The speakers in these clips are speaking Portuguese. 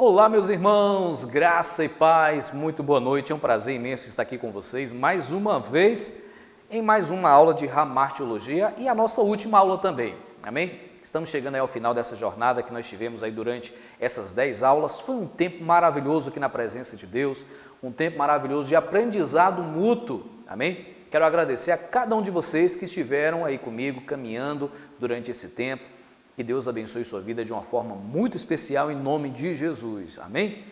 Olá, meus irmãos, graça e paz, muito boa noite, é um prazer imenso estar aqui com vocês mais uma vez em mais uma aula de Hamartiologia e a nossa última aula também, amém? Estamos chegando aí ao final dessa jornada que nós tivemos aí durante essas 10 aulas, foi um tempo maravilhoso aqui na presença de Deus, um tempo maravilhoso de aprendizado mútuo, amém? Quero agradecer a cada um de vocês que estiveram aí comigo, caminhando durante esse tempo. Que Deus abençoe sua vida de uma forma muito especial em nome de Jesus, amém?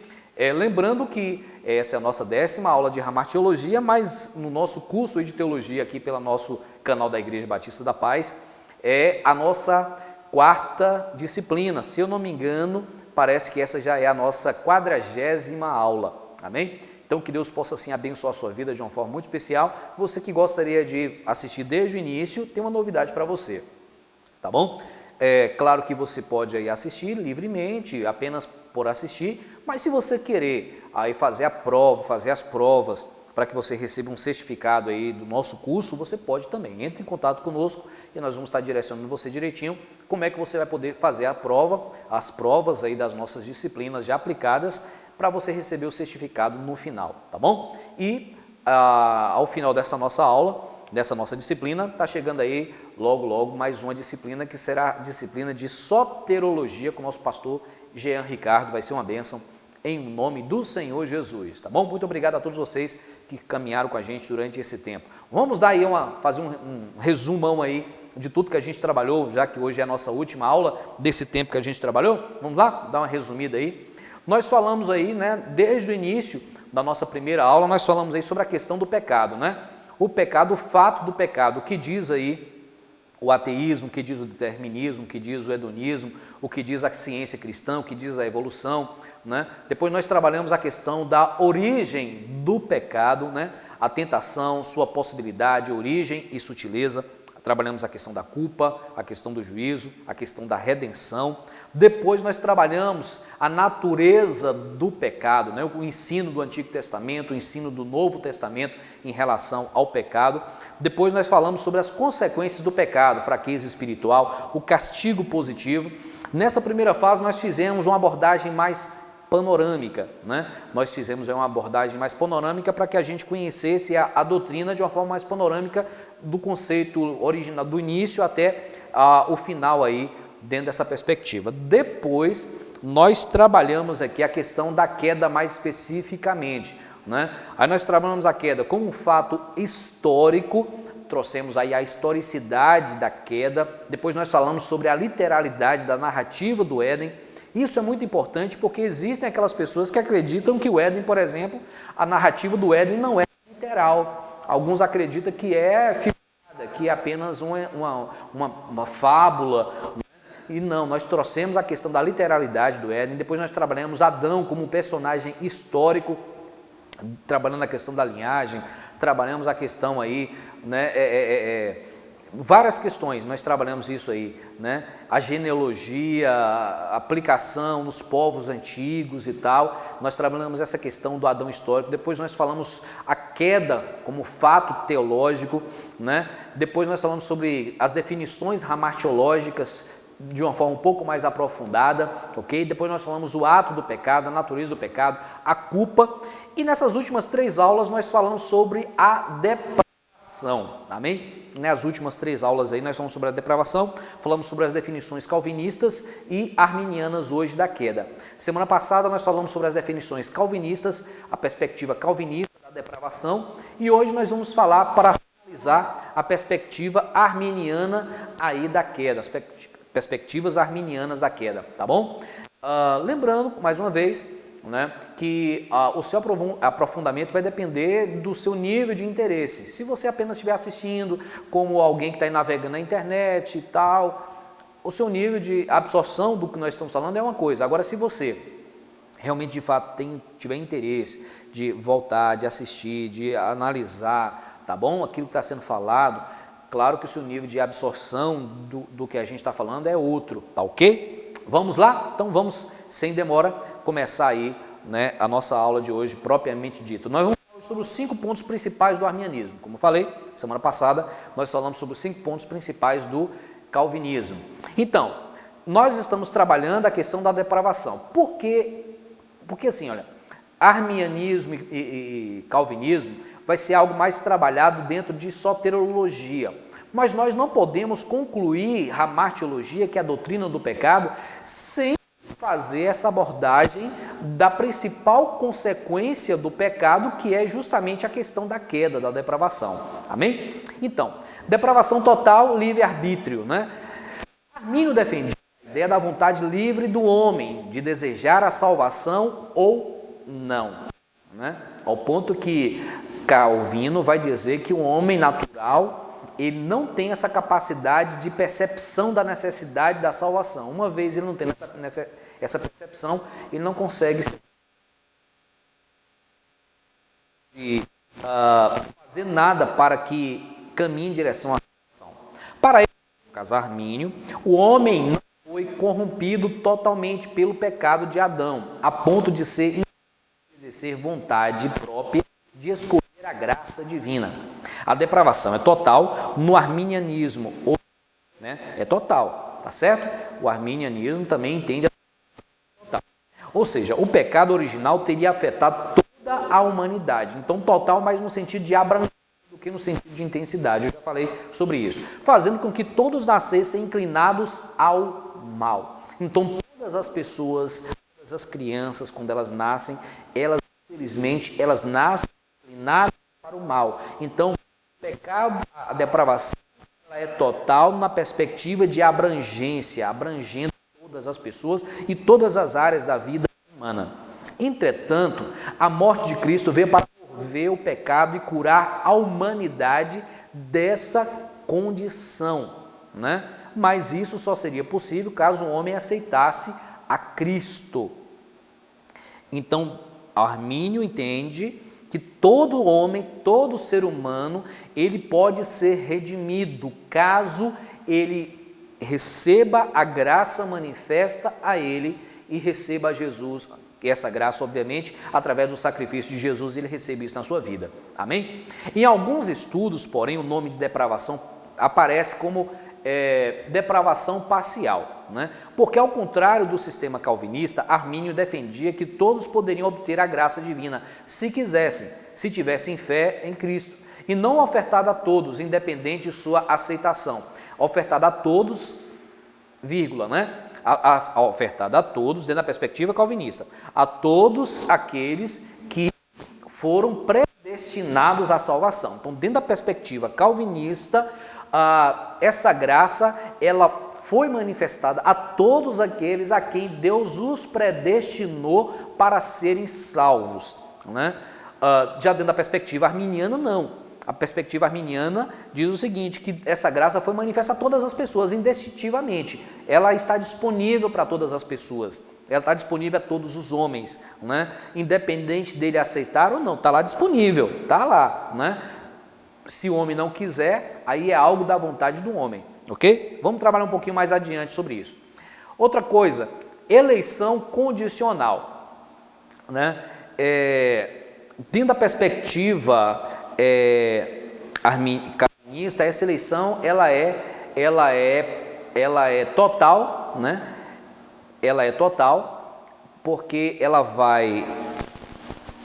Lembrando que essa é a nossa 10ª aula de Hamartiologia, mas no nosso curso de teologia aqui pelo nosso canal da Igreja Batista da Paz, é a nossa 4ª disciplina. Se eu não me engano, parece que essa já é a nossa 40ª aula, amém? Então que Deus possa assim abençoar a sua vida de uma forma muito especial. Você que gostaria de assistir desde o início, tem uma novidade para você, tá bom? É claro que você pode aí assistir livremente, apenas por assistir, mas se você querer aí fazer a prova, fazer as provas para que você receba um certificado aí do nosso curso, você pode também. Entre em contato conosco e nós vamos estar direcionando você direitinho como é que você vai poder fazer a prova, as provas aí das nossas disciplinas já aplicadas para você receber o certificado no final, tá bom? E ao final dessa nossa aula, dessa nossa disciplina, está chegando aí logo mais uma disciplina que será a disciplina de soterologia com o nosso pastor Jean Ricardo, vai ser uma bênção em nome do Senhor Jesus, tá bom? Muito obrigado a todos vocês que caminharam com a gente durante esse tempo. Vamos dar aí fazer um resumão aí de tudo que a gente trabalhou, já que hoje é a nossa última aula desse tempo que a gente trabalhou, vamos lá? Dar uma resumida aí. Nós falamos aí, né, desde o início da nossa primeira aula, nós falamos aí sobre a questão do pecado, né? O pecado, o fato do pecado, o que diz aí o ateísmo, o que diz o determinismo, o que diz o hedonismo, o que diz a ciência cristã, o que diz a evolução, né? Depois nós trabalhamos a questão da origem do pecado, né? A tentação, sua possibilidade, origem e sutileza. Trabalhamos a questão da culpa, a questão do juízo, a questão da redenção. Depois nós trabalhamos a natureza do pecado, né? O ensino do Antigo Testamento, o ensino do Novo Testamento em relação ao pecado. Depois nós falamos sobre as consequências do pecado, fraqueza espiritual, o castigo positivo. Nessa primeira fase nós fizemos uma abordagem mais panorâmica, né? Nós fizemos uma abordagem mais panorâmica para que a gente conhecesse a doutrina de uma forma mais panorâmica do conceito original, do início até o final aí, dentro dessa perspectiva. Depois, nós trabalhamos aqui a questão da queda mais especificamente, né? Aí nós trabalhamos a queda como um fato histórico, trouxemos aí a historicidade da queda, depois nós falamos sobre a literalidade da narrativa do Éden. Isso é muito importante porque existem aquelas pessoas que acreditam que o Éden, por exemplo, a narrativa do Éden não é literal. Alguns acreditam que é figurada, que é apenas uma fábula. E não, nós trouxemos a questão da literalidade do Éden, depois nós trabalhamos Adão como um personagem histórico, trabalhando a questão da linhagem, trabalhamos a questão aí, né, várias questões, nós trabalhamos isso aí, né? A genealogia, a aplicação nos povos antigos e tal, nós trabalhamos essa questão do Adão histórico, depois nós falamos a queda como fato teológico, né? Depois nós falamos sobre as definições hamartiológicas de uma forma um pouco mais aprofundada, ok? Depois nós falamos o ato do pecado, a natureza do pecado, a culpa, e nessas últimas 3 aulas nós falamos sobre a depravação, amém? Nas últimas 3 aulas aí nós falamos sobre a depravação, falamos sobre as definições calvinistas e arminianas hoje da queda. Semana passada nós falamos sobre as definições calvinistas, a perspectiva calvinista da depravação, e hoje nós vamos falar, para finalizar, a perspectiva arminiana aí da queda, as perspectivas arminianas da queda, tá bom? Lembrando, mais uma vez, né, que o seu aprofundamento vai depender do seu nível de interesse. Se você apenas estiver assistindo como alguém que está navegando na internet e tal, o seu nível de absorção do que nós estamos falando é uma coisa. Agora, se você realmente de fato tiver interesse de voltar, de assistir, de analisar, tá bom? Aquilo que está sendo falado, claro que o seu nível de absorção do que a gente está falando é outro, tá ok? Vamos lá? Então vamos, sem demora, começar aí, né, a nossa aula de hoje propriamente dita. Nós vamos falar sobre os 5 pontos principais do arminianismo. Como eu falei, semana passada nós falamos sobre os 5 pontos principais do calvinismo. Então, nós estamos trabalhando a questão da depravação. Por que Porque assim, olha, arminianismo e calvinismo vai ser algo mais trabalhado dentro de soteriologia. Mas nós não podemos concluir a martiologia, que é a doutrina do pecado, sem fazer essa abordagem da principal consequência do pecado, que é justamente a questão da queda, da depravação. Amém? Então, depravação total, livre-arbítrio, né? Armínio defendia a ideia da vontade livre do homem, de desejar a salvação ou não, né? Ao ponto que Calvino vai dizer que o homem natural, ele não tem essa capacidade de percepção da necessidade da salvação. Uma vez ele não tem essa percepção, ele não consegue fazer nada para que caminhe em direção à salvação. Para ele, no caso Armínio, o homem não foi corrompido totalmente pelo pecado de Adão, a ponto de exercer vontade própria de escolher a graça divina. A depravação é total no arminianismo, né? É total, tá certo? O arminianismo também entende a total. Ou seja, o pecado original teria afetado toda a humanidade. Então, total, mas no sentido de abrangência do que no sentido de intensidade. Eu já falei sobre isso. Fazendo com que todos nascessem inclinados ao mal. Então, todas as pessoas, todas as crianças, quando elas nascem, infelizmente, elas nascem inclinadas para o mal. Então, o pecado, a depravação, ela é total na perspectiva de abrangência, abrangendo todas as pessoas e todas as áreas da vida humana. Entretanto, a morte de Cristo veio para ver o pecado e curar a humanidade dessa condição, né? Mas isso só seria possível caso o homem aceitasse a Cristo. Então, Armínio entende que todo homem, todo ser humano, ele pode ser redimido caso ele receba a graça manifesta a ele e receba a Jesus. Essa graça, obviamente, através do sacrifício de Jesus, ele recebe isso na sua vida. Amém? Em alguns estudos, porém, o nome de depravação aparece como depravação parcial, né? Porque, ao contrário do sistema calvinista, Armínio defendia que todos poderiam obter a graça divina, se quisessem, se tivessem fé em Cristo, e não ofertada a todos, independente de sua aceitação. Ofertada a todos, vírgula, né? A ofertada a todos, dentro da perspectiva calvinista, a todos aqueles que foram predestinados à salvação. Então, dentro da perspectiva calvinista, essa graça, ela foi manifestada a todos aqueles a quem Deus os predestinou para serem salvos, né? Já dentro da perspectiva arminiana, não. A perspectiva arminiana diz o seguinte, que essa graça foi manifesta a todas as pessoas, indistintivamente. Ela está disponível para todas as pessoas. Ela está disponível a todos os homens, né? Independente dele aceitar ou não, está lá disponível, está lá, né? Se o homem não quiser, aí é algo da vontade do homem, ok? Vamos trabalhar um pouquinho mais adiante sobre isso. Outra coisa, eleição condicional, né? Dentro da perspectiva calvinista, essa eleição ela é total, né? Ela é total porque ela vai,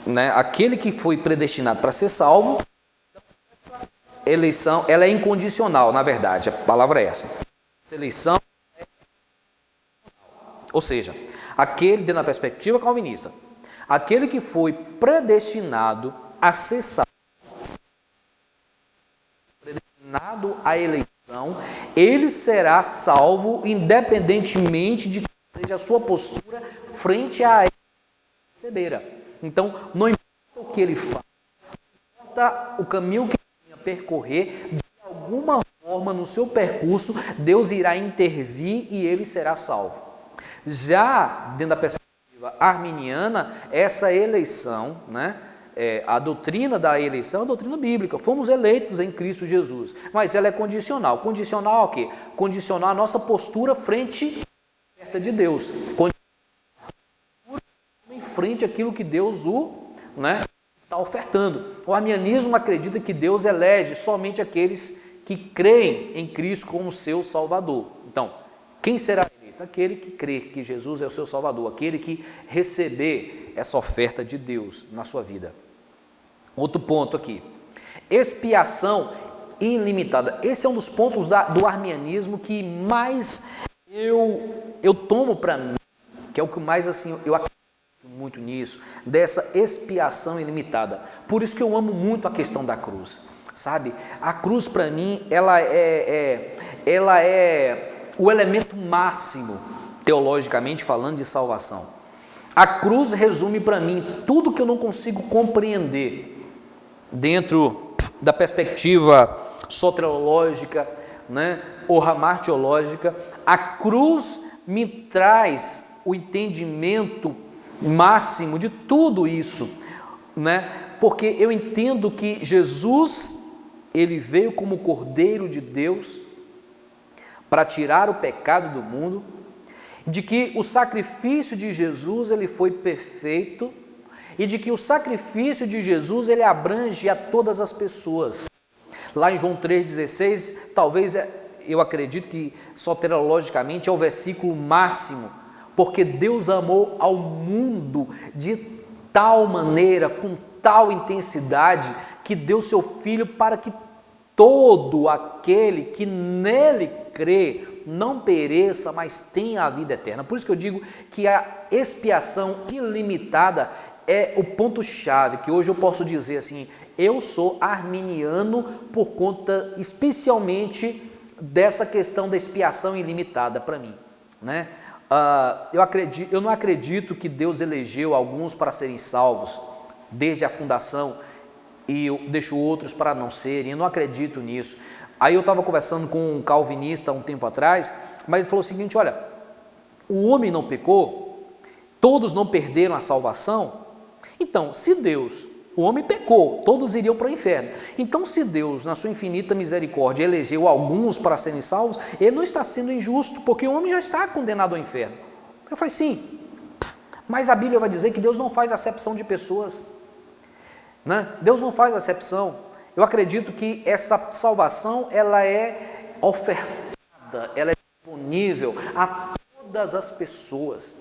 né? Aquele que foi predestinado para ser salvo, essa eleição ela é incondicional, na verdade, a palavra é essa. Essa eleição é incondicional. Ou seja, aquele, dentro da perspectiva calvinista, aquele que foi predestinado a ser salvo, predestinado à eleição, ele será salvo independentemente de qual seja a sua postura frente a receberá. Então, não importa o que ele faz, não importa o caminho que ele venha percorrer, de alguma forma no seu percurso, Deus irá intervir e ele será salvo. Já dentro da perspectiva arminiana, essa eleição, né? A doutrina da eleição é a doutrina bíblica. Fomos eleitos em Cristo Jesus, mas ela é condicional. Condicional ao quê? Condicional à nossa postura frente à oferta de Deus. Em frente àquilo que Deus está ofertando. O arminianismo acredita que Deus elege somente aqueles que creem em Cristo como seu Salvador. Então, quem será eleito? perfeito? Aquele que crê que Jesus é o seu Salvador, aquele que receber essa oferta de Deus na sua vida. Outro ponto aqui, expiação ilimitada. Esse é um dos pontos do arminianismo que mais eu tomo para mim, que é o que mais assim, eu acredito muito nisso, dessa expiação ilimitada. Por isso que eu amo muito a questão da cruz, sabe? A cruz para mim, ela é o elemento máximo, teologicamente falando, de salvação. A cruz resume para mim tudo que eu não consigo compreender dentro da perspectiva soteriológica, né, ou ramartiológica. A cruz me traz o entendimento máximo de tudo isso, né? Porque eu entendo que Jesus, ele veio como Cordeiro de Deus para tirar o pecado do mundo, de que o sacrifício de Jesus ele foi perfeito e de que o sacrifício de Jesus ele abrange a todas as pessoas. Lá em João 3,16, talvez eu acredito que soteriologicamente é o versículo máximo, porque Deus amou ao mundo de tal maneira, com tal intensidade, que deu seu Filho para que todo aquele que nele crê não pereça, mas tenha a vida eterna. Por isso que eu digo que a expiação ilimitada é o ponto-chave, que hoje eu posso dizer assim, eu sou arminiano por conta especialmente dessa questão da expiação ilimitada para mim, né? Eu não acredito que Deus elegeu alguns para serem salvos desde a fundação e deixou outros para não serem, eu não acredito nisso. Aí eu estava conversando com um calvinista há um tempo atrás, mas ele falou o seguinte, olha, o homem não pecou, todos não perderam a salvação, então se Deus, o homem pecou, todos iriam para o inferno, então se Deus na sua infinita misericórdia elegeu alguns para serem salvos, ele não está sendo injusto, porque o homem já está condenado ao inferno. Eu falei, sim, mas a Bíblia vai dizer que Deus não faz acepção de pessoas, né? Deus não faz acepção. Eu acredito que essa salvação ela é ofertada, ela é disponível a todas as pessoas.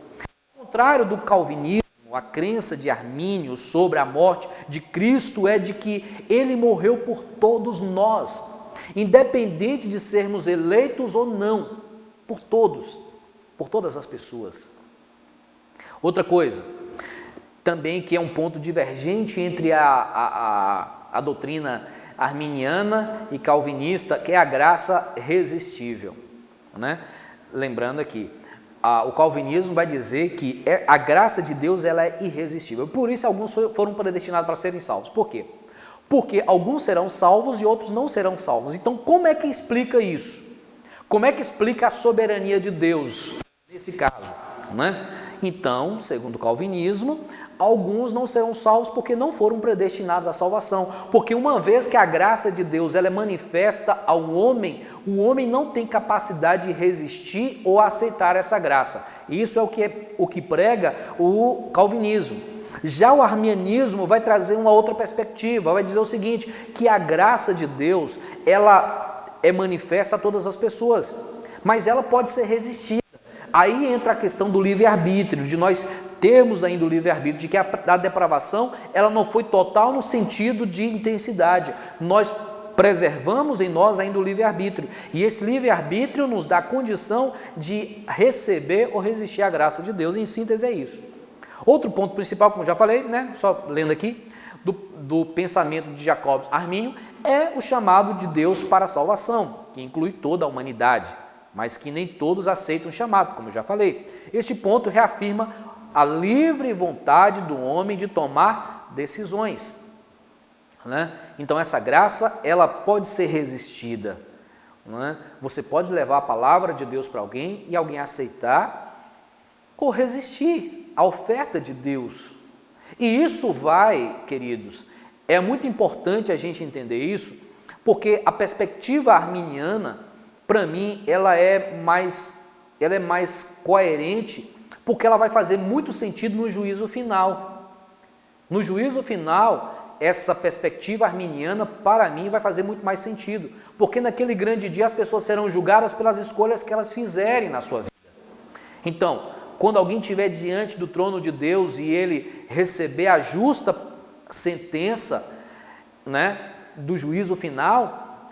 Ao contrário do calvinismo, a crença de Armínio sobre a morte de Cristo é de que ele morreu por todos nós, independente de sermos eleitos ou não, por todos, por todas as pessoas. Outra coisa, também que é um ponto divergente entre a doutrina arminiana e calvinista, que é a graça resistível, né? Lembrando aqui, o calvinismo vai dizer que a graça de Deus ela é irresistível, por isso alguns foram predestinados para serem salvos. Por quê? Porque alguns serão salvos e outros não serão salvos. Então como é que explica isso? Como é que explica a soberania de Deus nesse caso, né? Então, segundo o calvinismo, alguns não serão salvos porque não foram predestinados à salvação, porque uma vez que a graça de Deus ela é manifesta ao homem, o homem não tem capacidade de resistir ou aceitar essa graça. Isso é o que prega o calvinismo. Já o arminianismo vai trazer uma outra perspectiva, vai dizer o seguinte, que a graça de Deus ela é manifesta a todas as pessoas, mas ela pode ser resistida. Aí entra a questão do livre-arbítrio, de nós termos ainda o livre-arbítrio, de que a depravação ela não foi total no sentido de intensidade. Nós preservamos em nós ainda o livre-arbítrio. E esse livre-arbítrio nos dá a condição de receber ou resistir à graça de Deus. Em síntese é isso. Outro ponto principal, como já falei, né, só lendo aqui, do pensamento de Jacobus Armínio, é o chamado de Deus para a salvação, que inclui toda a humanidade, mas que nem todos aceitam o chamado, como eu já falei. Este ponto reafirma a livre vontade do homem de tomar decisões, né? Então essa graça ela pode ser resistida, né? Você pode levar a palavra de Deus para alguém e alguém aceitar ou resistir à oferta de Deus. E isso vai, queridos, é muito importante a gente entender isso, porque a perspectiva arminiana, para mim, ela é mais coerente, porque ela vai fazer muito sentido no juízo final. No juízo final, essa perspectiva arminiana, para mim, vai fazer muito mais sentido, porque naquele grande dia as pessoas serão julgadas pelas escolhas que elas fizerem na sua vida. Então, quando alguém estiver diante do trono de Deus e ele receber a justa sentença, né, do juízo final,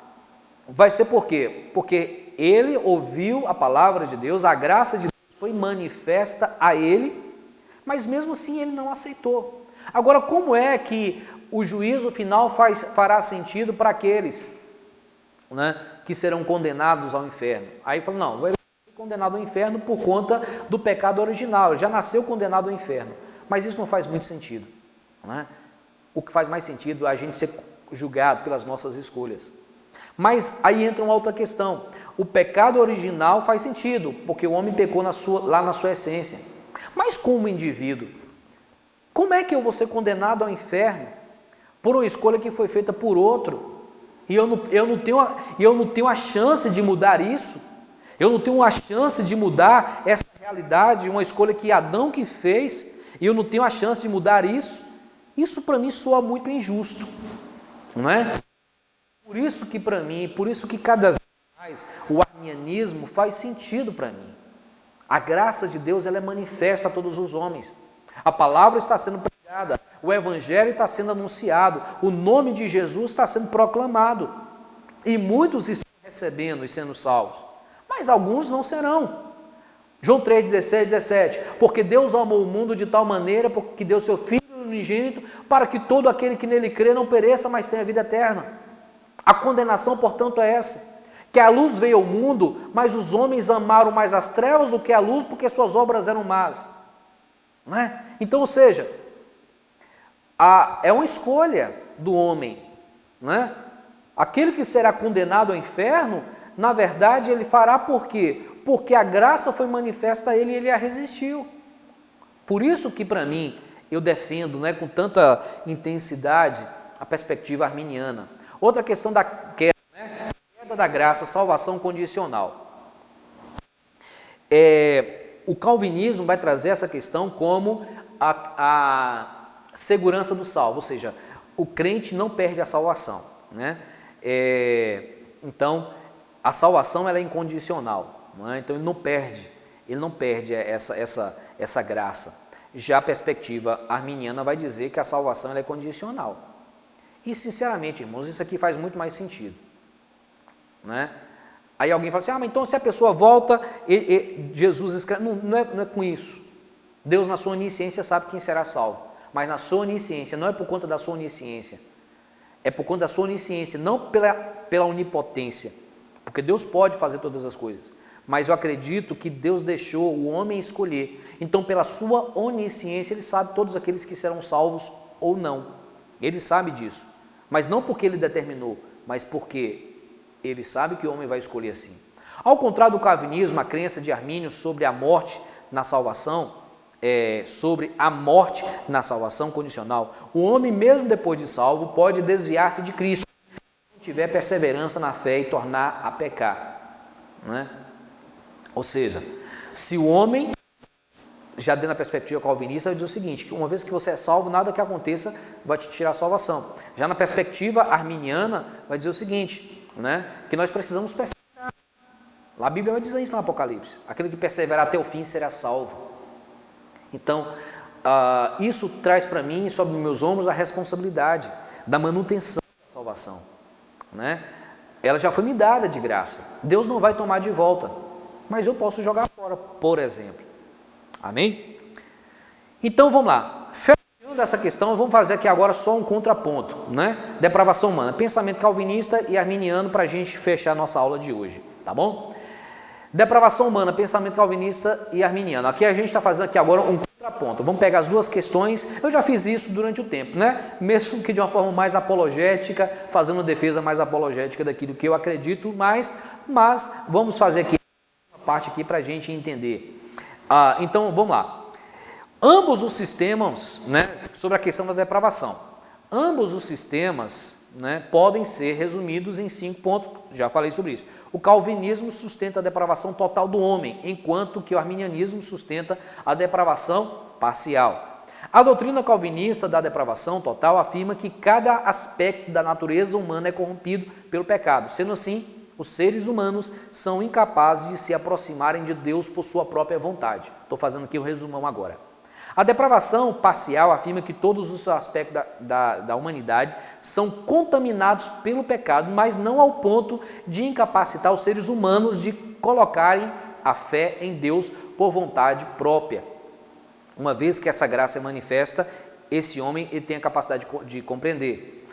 vai ser por quê? Porque ele ouviu a palavra de Deus, a graça de Deus foi manifesta a ele, mas mesmo assim ele não aceitou. Agora, como é que o juízo final fará sentido para aqueles, né, que serão condenados ao inferno? Aí fala, não, vai ser condenado ao inferno por conta do pecado original, ele já nasceu condenado ao inferno, mas isso não faz muito sentido, né? O que faz mais sentido é a gente ser julgado pelas nossas escolhas. Mas aí entra uma outra questão, o pecado original faz sentido, porque o homem pecou lá na sua essência, mas como indivíduo, como é que eu vou ser condenado ao inferno por uma escolha que foi feita por outro, e eu não tenho a chance de mudar isso, eu não tenho a chance de mudar essa realidade, uma escolha que Adão que fez, e eu não tenho a chance de mudar isso? Isso para mim soa muito injusto, não é? Por isso que para mim, por isso que cada vez mais o arminianismo faz sentido para mim. A graça de Deus ela é manifesta a todos os homens. A palavra está sendo pregada, o evangelho está sendo anunciado, o nome de Jesus está sendo proclamado. E muitos estão recebendo e sendo salvos, mas alguns não serão. João 3,16, 17, porque Deus amou o mundo de tal maneira, porque deu seu Filho unigênito, para que todo aquele que nele crê não pereça, mas tenha vida eterna. A condenação, portanto, é essa, que a luz veio ao mundo, mas os homens amaram mais as trevas do que a luz, porque suas obras eram más. Não é? Então, ou seja, é uma escolha do homem, não é? Aquele que será condenado ao inferno, na verdade, ele fará por quê? Porque a graça foi manifesta a ele e ele a resistiu. Por isso que, para mim, eu defendo, né, com tanta intensidade a perspectiva arminiana. Outra questão da queda, né? Queda da graça, salvação condicional. O calvinismo vai trazer essa questão como a segurança do salvo, ou seja, o crente não perde a salvação, né? Então, a salvação ela é incondicional, não é? Então ele não perde essa graça. Já a perspectiva arminiana vai dizer que a salvação ela é condicional. E sinceramente, irmãos, isso aqui faz muito mais sentido, né? Aí alguém fala assim, mas então se a pessoa volta, Jesus escreve, não é com isso. Deus na sua onisciência sabe quem será salvo, mas na sua onisciência, não é por conta da sua onisciência, é por conta da sua onisciência, não pela onipotência, porque Deus pode fazer todas as coisas, mas eu acredito que Deus deixou o homem escolher, então pela sua onisciência ele sabe todos aqueles que serão salvos ou não, ele sabe disso, mas não porque ele determinou, mas porque ele sabe que o homem vai escolher assim. Ao contrário do calvinismo, a crença de Armínio sobre a morte na salvação, sobre a morte na salvação condicional, o homem mesmo depois de salvo pode desviar-se de Cristo, se não tiver perseverança na fé e tornar a pecar, não é? Ou seja, se o homem, já dentro da perspectiva calvinista, vai dizer o seguinte, que uma vez que você é salvo, nada que aconteça vai te tirar a salvação. Já na perspectiva arminiana, vai dizer o seguinte, né, que nós precisamos perseverar. Lá a Bíblia vai dizer isso no Apocalipse, aquele que perseverar até o fim será salvo. Então, isso traz para mim, sobre meus ombros, a responsabilidade da manutenção da salvação, né? Ela já foi me dada de graça, Deus não vai tomar de volta, mas eu posso jogar fora, por exemplo. Amém? Então vamos lá, fechando essa questão, vamos fazer aqui agora só um contraponto, né? Depravação humana, pensamento calvinista e arminiano, para a gente fechar a nossa aula de hoje, tá bom? Depravação humana, pensamento calvinista e arminiano. Aqui a gente está fazendo aqui agora um contraponto. Vamos pegar as duas questões. Eu já fiz isso durante o tempo, né? Mesmo que de uma forma mais apologética, fazendo uma defesa mais apologética daquilo que eu acredito mais, mas vamos fazer aqui uma parte aqui para a gente entender. Então, vamos lá. Ambos os sistemas, né, sobre a questão da depravação, ambos os sistemas, né, podem ser resumidos em 5 pontos, já falei sobre isso. O calvinismo sustenta a depravação total do homem, enquanto que o arminianismo sustenta a depravação parcial. A doutrina calvinista da depravação total afirma que cada aspecto da natureza humana é corrompido pelo pecado. Sendo assim, os seres humanos são incapazes de se aproximarem de Deus por sua própria vontade. Estou fazendo aqui um resumão agora. A depravação parcial afirma que todos os aspectos da humanidade são contaminados pelo pecado, mas não ao ponto de incapacitar os seres humanos de colocarem a fé em Deus por vontade própria. Uma vez que essa graça é manifesta, esse homem ele tem a capacidade de compreender.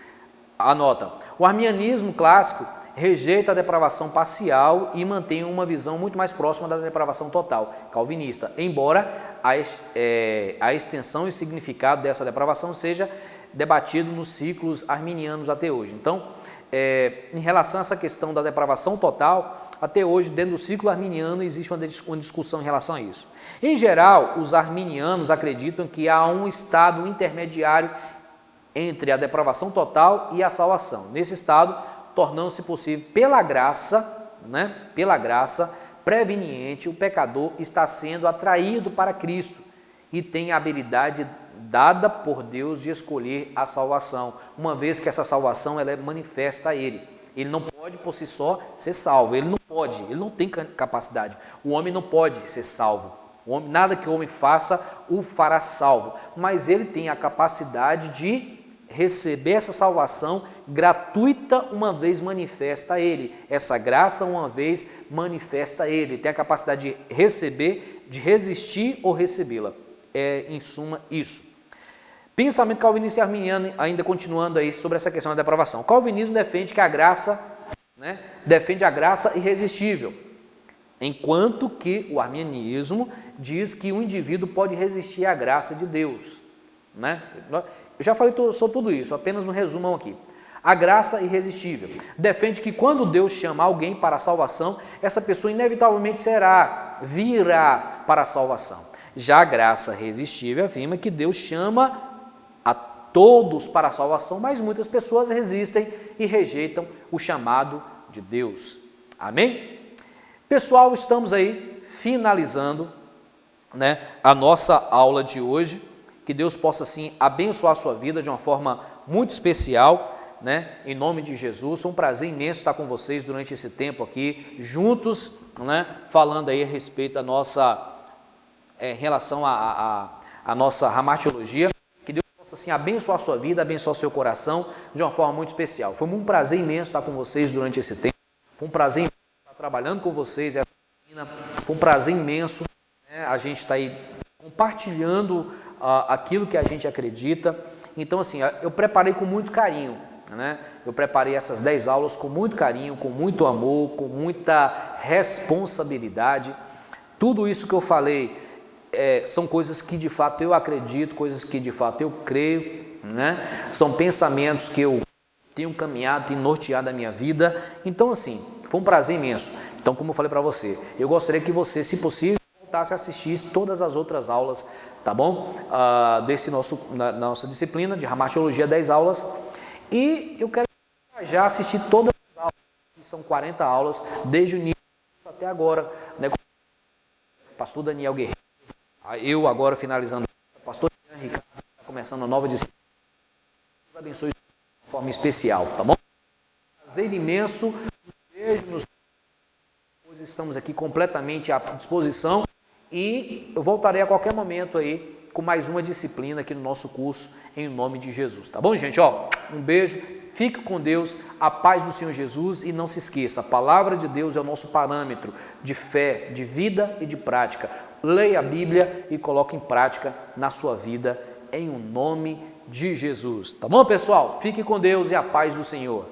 Anota, o arminianismo clássico rejeita a depravação parcial e mantém uma visão muito mais próxima da depravação total, calvinista, embora a extensão e significado dessa depravação seja debatido nos ciclos arminianos até hoje. Então, em relação a essa questão da depravação total, até hoje, dentro do ciclo arminiano, existe uma discussão em relação a isso. Em geral, os arminianos acreditam que há um estado intermediário entre a depravação total e a salvação. Nesse estado, tornando-se possível, pela graça preveniente, o pecador está sendo atraído para Cristo e tem a habilidade dada por Deus de escolher a salvação, uma vez que essa salvação ela é manifesta a ele. Ele não pode por si só ser salvo, ele não tem capacidade. O homem não pode ser salvo. Nada que o homem faça o fará salvo, mas ele tem a capacidade de receber essa salvação gratuita uma vez manifesta a ele. Essa graça uma vez manifesta a ele. Tem a capacidade de receber, de resistir ou recebê-la. É, em suma, isso. Pensamento calvinista e arminiano, ainda continuando aí sobre essa questão da depravação. O calvinismo defende que a graça, defende a graça irresistível, enquanto que o arminianismo diz que o indivíduo pode resistir à graça de Deus. Eu já falei sobre tudo isso, apenas um resumão aqui. A graça irresistível defende que quando Deus chama alguém para a salvação, essa pessoa inevitavelmente virá para a salvação. Já a graça irresistível afirma que Deus chama a todos para a salvação, mas muitas pessoas resistem e rejeitam o chamado de Deus. Amém? Pessoal, estamos aí finalizando a nossa aula de hoje. Que Deus possa, assim, abençoar a sua vida de uma forma muito especial, em nome de Jesus. Foi um prazer imenso estar com vocês durante esse tempo aqui, juntos, falando aí a respeito da nossa, em relação à nossa ramartiologia. Que Deus possa, assim, abençoar a sua vida, abençoar o seu coração de uma forma muito especial. Foi um prazer imenso estar com vocês durante esse tempo. Foi um prazer imenso estar trabalhando com vocês. Foi um prazer imenso, a gente está aí compartilhando aquilo que a gente acredita. Então, assim, eu preparei com muito carinho, eu preparei essas 10 aulas com muito carinho, com muito amor, com muita responsabilidade. Tudo isso que eu falei são coisas que de fato eu acredito, coisas que de fato eu creio, são pensamentos que eu tenho caminhado, tenho norteado a minha vida. Então, assim, foi um prazer imenso. Então, como eu falei para você, eu gostaria que você, se possível, voltasse a assistir todas as outras aulas, tá bom? Nossa disciplina de ramartiologia, 10 aulas. E eu quero já assistir todas as aulas, que são 40 aulas, desde o início até agora, pastor Daniel Guerreiro, eu agora finalizando, pastor Jean Ricardo, está começando a nova disciplina. Deus abençoe de forma especial, tá bom? Prazer imenso, um beijo nos... Estamos aqui completamente à disposição. E eu voltarei a qualquer momento aí com mais uma disciplina aqui no nosso curso, em nome de Jesus. Tá bom, gente? Um beijo, fique com Deus, a paz do Senhor Jesus, e não se esqueça, a palavra de Deus é o nosso parâmetro de fé, de vida e de prática. Leia a Bíblia e coloque em prática na sua vida, em nome de Jesus. Tá bom, pessoal? Fique com Deus e a paz do Senhor.